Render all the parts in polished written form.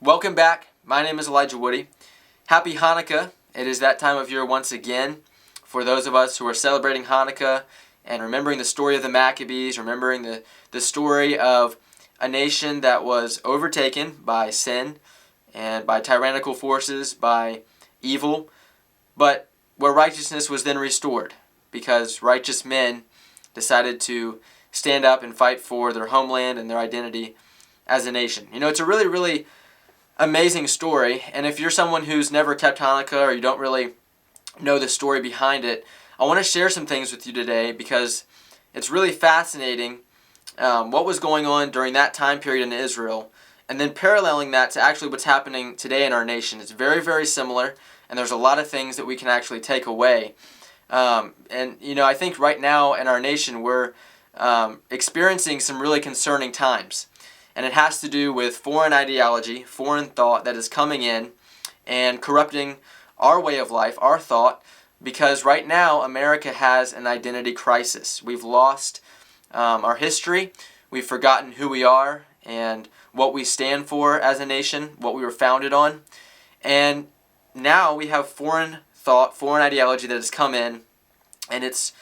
Welcome back. My name is Elijah Woody. Happy Hanukkah. It is that time of year once again for those of us who are celebrating Hanukkah and remembering the story of the Maccabees, remembering the story of a nation that was overtaken by sin and by tyrannical forces, by evil, but where righteousness was then restored because righteous men decided to stand up and fight for their homeland and their identity as a nation. You know, it's a really amazing story, and if you're someone who's never kept Hanukkah or you don't really know the story behind it, I want to share some things with you today because it's really fascinating what was going on during that time period in Israel, and then paralleling that to actually what's happening today in our nation. It's very similar, and there's a lot of things that we can actually take away. And you know, I think right now in our nation we're experiencing some really concerning times. And it has to do with foreign ideology, foreign thought that is coming in and corrupting our way of life, our thought, because right now America has an identity crisis. We've lost our history, we've forgotten who we are and what we stand for as a nation, what we were founded on, and now we have foreign thought, foreign ideology that has come in, and it's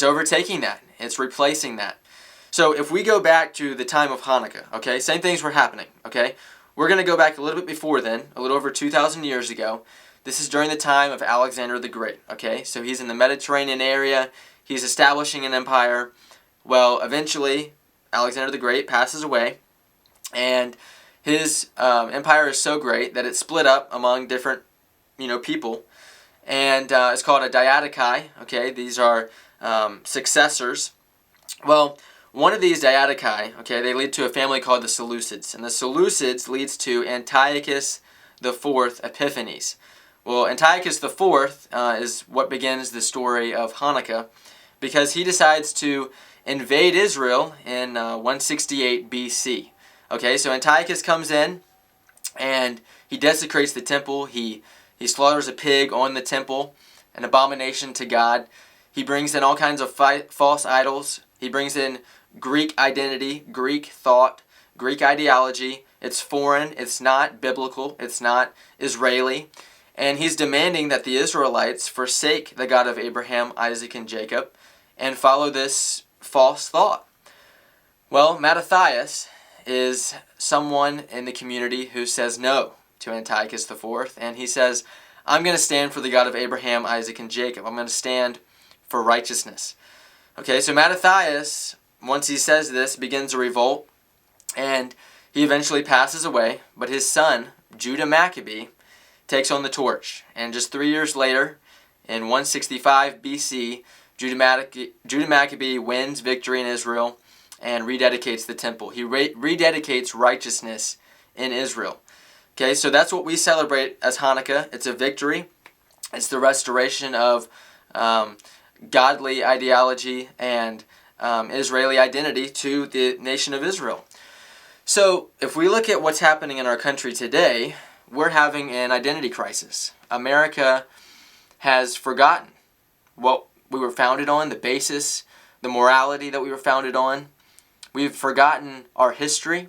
overtaking that, it's replacing that. So if we go back to the time of Hanukkah, okay, same things were happening, okay? We're going to go back a little bit before then, a little over 2,000 years ago. This is during the time of Alexander the Great, okay? So he's in the Mediterranean area, he's establishing an empire. Well, eventually, Alexander the Great passes away, and his empire is so great that it split up among different, people, and it's called a diadochi, okay? These are successors. Well, one of these diadochi, okay, they lead to a family called the Seleucids, and the Seleucids leads to Antiochus IV Epiphanes. Well, Antiochus IV is what begins the story of Hanukkah because he decides to invade Israel in 168 BC. Okay, so Antiochus comes in and he desecrates the temple. He slaughters a pig on the temple, an abomination to God. He brings in all kinds of false idols. He brings in Greek identity, Greek thought, Greek ideology. It's foreign, it's not biblical, it's not Israeli. And he's demanding that the Israelites forsake the God of Abraham, Isaac, and Jacob and follow this false thought. Well, Mattathias is someone in the community who says no to Antiochus IV, and he says, I'm going to stand for the God of Abraham, Isaac, and Jacob. I'm going to stand for righteousness. Okay, so Mattathias, once he says this, begins a revolt, and he eventually passes away, but his son, Judah Maccabee, takes on the torch. And just 3 years later, in 165 BC, Judah Maccabee wins victory in Israel and rededicates the temple. He rededicates righteousness in Israel. Okay, so that's what we celebrate as Hanukkah. It's a victory. It's the restoration of godly ideology and Israeli identity to the nation of Israel. So if we look at what's happening in our country today, we're having an identity crisis. America has forgotten what we were founded on, the basis, the morality that we were founded on. We've forgotten our history,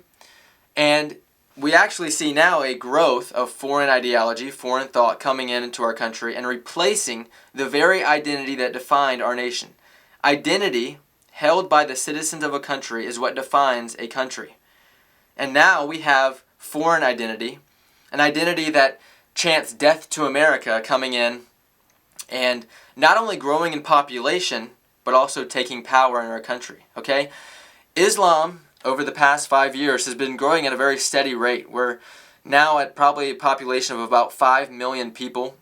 and we actually see now a growth of foreign ideology, foreign thought coming into our country and replacing the very identity that defined our nation. Identity held by the citizens of a country is what defines a country. And now we have foreign identity, an identity that chants death to America coming in and not only growing in population, but also taking power in our country. Okay? Islam, over the past 5 years, has been growing at a very steady rate. We're now at probably a population of about 5 million people.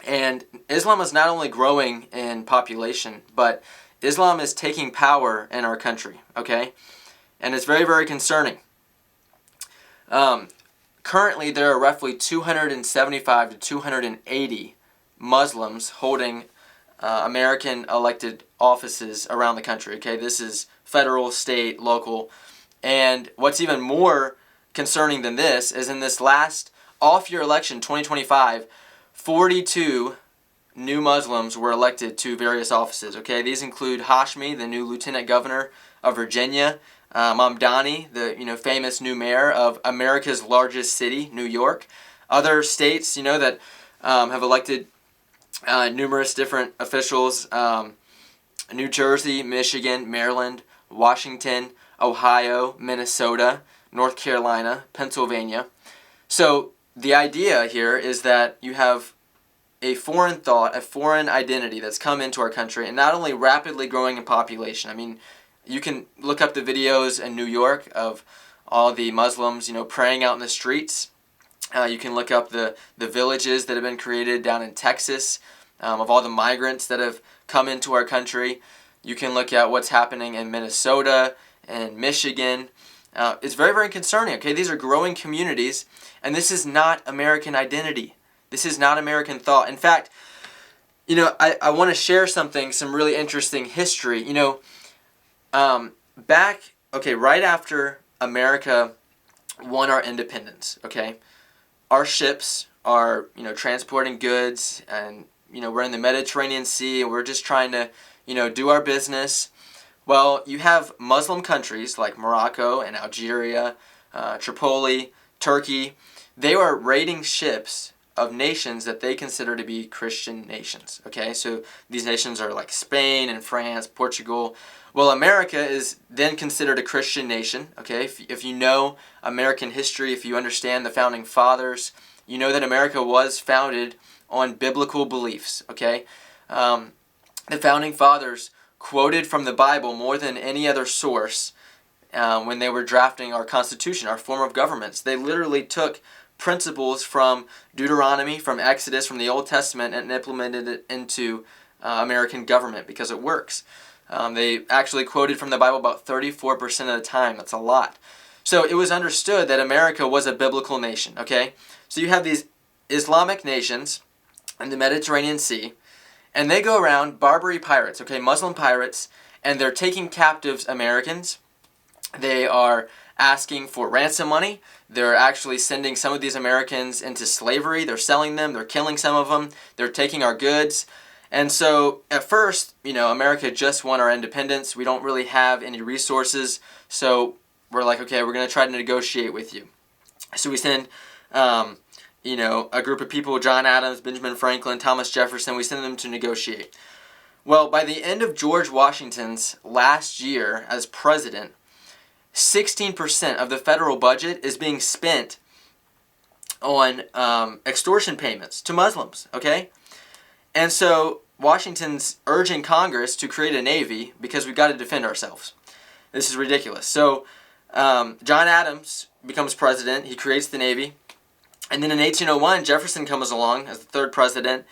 And Islam is not only growing in population, but Islam is taking power in our country, okay? And it's very concerning. Currently, there are roughly 275 to 280 Muslims holding American elected offices around the country, okay? This is federal, state, local. And what's even more concerning than this is in this last off-year election, 2025, 42 new Muslims were elected to various offices. Okay, these include Hashmi, the new Lieutenant Governor of Virginia. Mamdani, the famous new mayor of America's largest city, New York. Other states, that have elected numerous different officials: New Jersey, Michigan, Maryland, Washington, Ohio, Minnesota, North Carolina, Pennsylvania. So the idea here is that you have a foreign thought, a foreign identity that's come into our country, and not only rapidly growing in population. I mean, you can look up the videos in New York of all the Muslims, praying out in the streets. You can look up the villages that have been created down in Texas, of all the migrants that have come into our country. You can look at what's happening in Minnesota and Michigan. It's very, very concerning. Okay, these are growing communities, and this is not American identity. This is not American thought. In fact, I want to share some really interesting history. Right after America won our independence, okay, our ships are, transporting goods, and, we're in the Mediterranean Sea, and we're just trying to, do our business. Well, you have Muslim countries like Morocco and Algeria, Tripoli, Turkey. They are raiding ships of nations that they consider to be Christian nations. Okay, so these nations are like Spain and France, Portugal. Well, America is then considered a Christian nation. Okay, if you know American history, if you understand the founding fathers, you know that America was founded on biblical beliefs. Okay, the founding fathers quoted from the Bible more than any other source when they were drafting our Constitution, our form of governments. They literally took principles from Deuteronomy, from Exodus, from the Old Testament, and implemented it into American government because it works. They actually quoted from the Bible about 34% of the time. That's a lot. So it was understood that America was a biblical nation, okay? So you have these Islamic nations in the Mediterranean Sea, and they go around, Barbary pirates, okay, Muslim pirates, and they're taking captives Americans. They are asking for ransom money. They're actually sending some of these Americans into slavery. They're selling them. They're killing some of them. They're taking our goods. And so at first, America just won our independence. We don't really have any resources. So we're like, okay, we're going to try to negotiate with you. So we send, a group of people, John Adams, Benjamin Franklin, Thomas Jefferson. We send them to negotiate. Well, by the end of George Washington's last year as president, 16% of the federal budget is being spent on extortion payments to Muslims, okay? And so Washington's urging Congress to create a navy because we've got to defend ourselves. This is ridiculous. So John Adams becomes president. He creates the navy. And then in 1801, Jefferson comes along as the third president,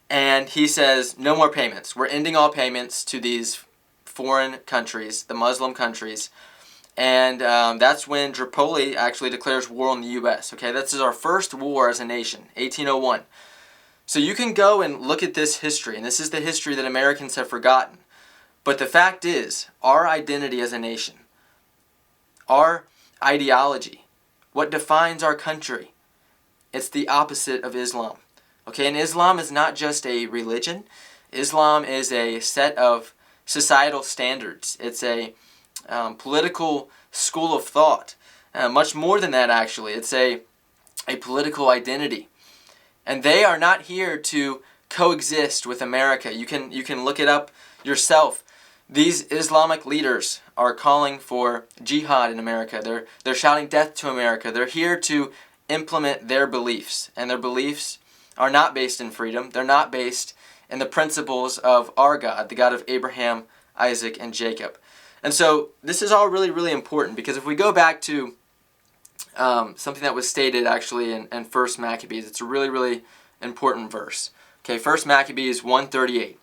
and he says, no more payments. We're ending all payments to these foreign countries, the Muslim countries. And that's when Tripoli actually declares war on the U.S. Okay, this is our first war as a nation, 1801. So you can go and look at this history, and this is the history that Americans have forgotten. But the fact is, our identity as a nation, our ideology, what defines our country, it's the opposite of Islam. Okay, and Islam is not just a religion. Islam is a set of societal standards. It's a political school of thought. Much more than that, actually. It's a political identity. And they are not here to coexist with America. You can look it up yourself. These Islamic leaders are calling for jihad in America. They're shouting death to America. They're here to implement their beliefs. And their beliefs are not based in freedom. They're not based in the principles of our God, the God of Abraham, Isaac, and Jacob. And so this is all really, really important, because if we go back to something that was stated actually in 1 Maccabees, it's a really, really important verse. Okay, 1 Maccabees 1:38.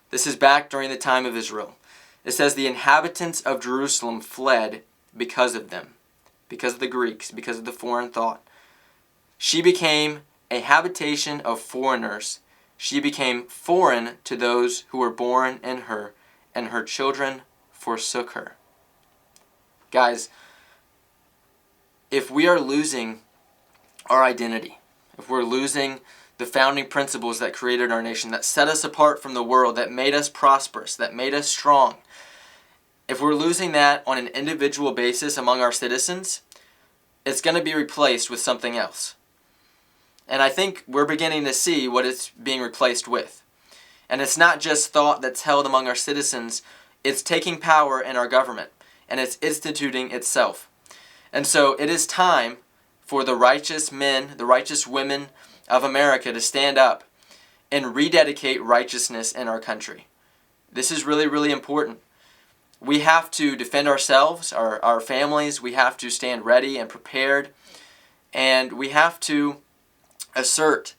This is back during the time of Israel. It says, the inhabitants of Jerusalem fled because of them, because of the Greeks, because of the foreign thought. She became a habitation of foreigners. She became foreign to those who were born in her, and her children forsook her. Guys, if we are losing our identity, if we're losing the founding principles that created our nation, that set us apart from the world, that made us prosperous, that made us strong, if we're losing that on an individual basis among our citizens, it's going to be replaced with something else. And I think we're beginning to see what it's being replaced with. And it's not just thought that's held among our citizens, it's taking power in our government, and it's instituting itself. And so it is time for the righteous men, the righteous women of America to stand up and rededicate righteousness in our country. This is really, really important. We have to defend ourselves, our families. We have to stand ready and prepared. And we have to assert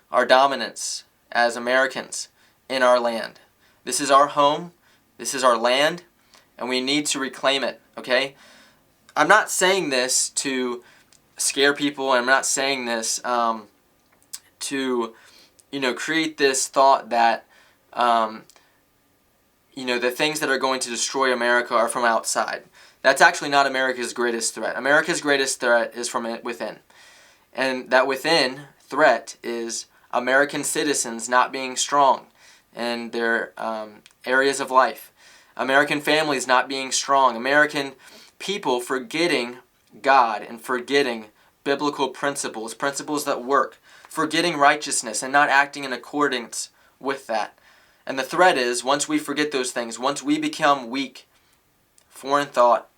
our dominance as Americans in our land. This is our home. This is our land. And we need to reclaim it, okay? I'm not saying this to scare people. I'm not saying this to, create this thought that, the things that are going to destroy America are from outside. That's actually not America's greatest threat. America's greatest threat is from within. And that within threat is American citizens not being strong in their areas of life. American families not being strong. American people forgetting God and forgetting biblical principles, principles that work, forgetting righteousness and not acting in accordance with that. And the threat is, once we forget those things, once we become weak, foreign thought,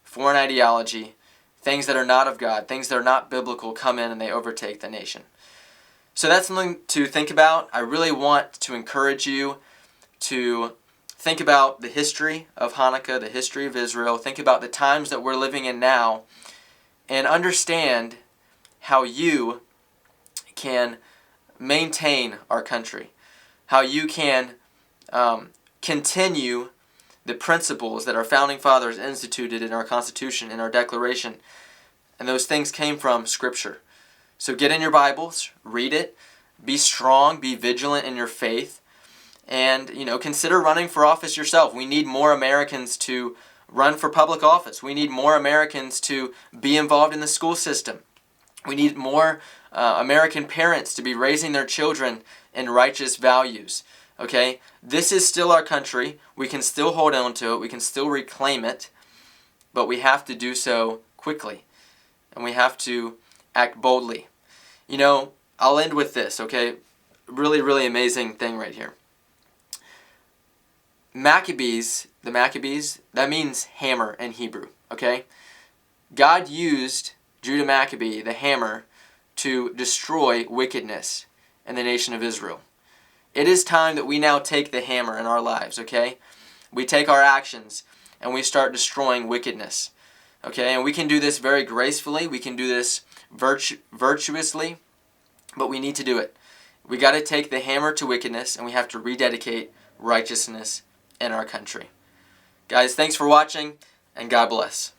foreign ideology, things that are not of God, things that are not biblical come in and they overtake the nation. So that's something to think about. I really want to encourage you to think about the history of Hanukkah, the history of Israel. Think about the times that we're living in now and understand how you can maintain our country, how you can continue the principles that our founding fathers instituted in our Constitution, in our Declaration. And those things came from Scripture. So get in your Bibles, read it, be strong, be vigilant in your faith, and consider running for office yourself. We need more Americans to run for public office. We need more Americans to be involved in the school system. We need more American parents to be raising their children in righteous values. Okay? This is still our country. We can still hold on to it. We can still reclaim it. But we have to do so quickly. And we have to act boldly. I'll end with this, okay? Really, really amazing thing right here. Maccabees, the Maccabees, that means hammer in Hebrew, okay? God used Judah Maccabee, the hammer, to destroy wickedness in the nation of Israel. It is time that we now take the hammer in our lives, okay? We take our actions and we start destroying wickedness, okay? And we can do this very gracefully. We can do this virtuously, but we need to do it. We got to take the hammer to wickedness and we have to rededicate righteousness in our country. Guys, thanks for watching and God bless.